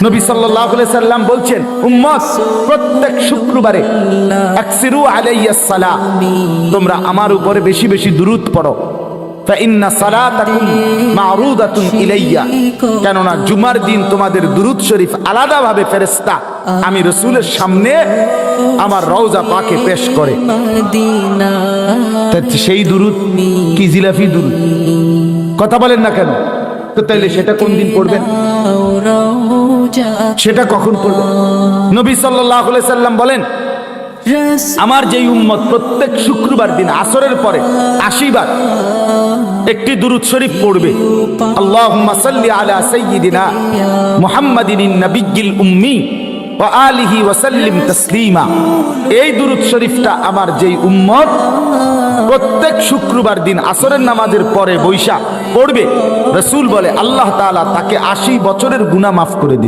নবী সাল্লাল্লাহু আলাইহি সাল্লাম বলছেন, উম্মত প্রত্যেক শুক্রবারে আকসিরু আলাইয়াস সালাম, তোমরা আমার উপরে বেশি বেশি দুরূদ পড়ো। ফাইন্না সালাতাকুম মা'রুদাতুন ইলাইয়া, কেননা জুমার দিন তোমাদের দুরূদ শরীফ আলাদাভাবে ফেরেশতা আমি রাসূলের সামনে আমার রওজা পাকে পেশ করে। সেই দুরূদ কি জিলাফি দুরূদ? কথা বলেন না কেন? তো তাইলে সেটা কোন দিন পড়বেন? সেটা কখন পড়বেন? নবী সাল্লাল্লাহু আলাইহি সাল্লাম বলেন, আমার যেই উম্মত প্রত্যেক শুক্রবার দিন আসরের পরে 80 বার একটি দুরূদ শরীফ পড়বে, আল্লাহুম্মা সাল্লি আলা সাইয়্যিদিনা মুহাম্মাদিন নাবিয়্যিল উম্মি ওয়া আলিহি ওয়া সাল্লিম তাসলিমা, এই দুরূদ শরীফটা আমার যেই উম্মত প্রত্যেক শুক্রবার দিন আসরের নামাজের পরে বৈশা পড়বে, রাসূল বলে আল্লাহ তাআলা তাকে 80 বছরের গুনাহ মাফ করে দিবে।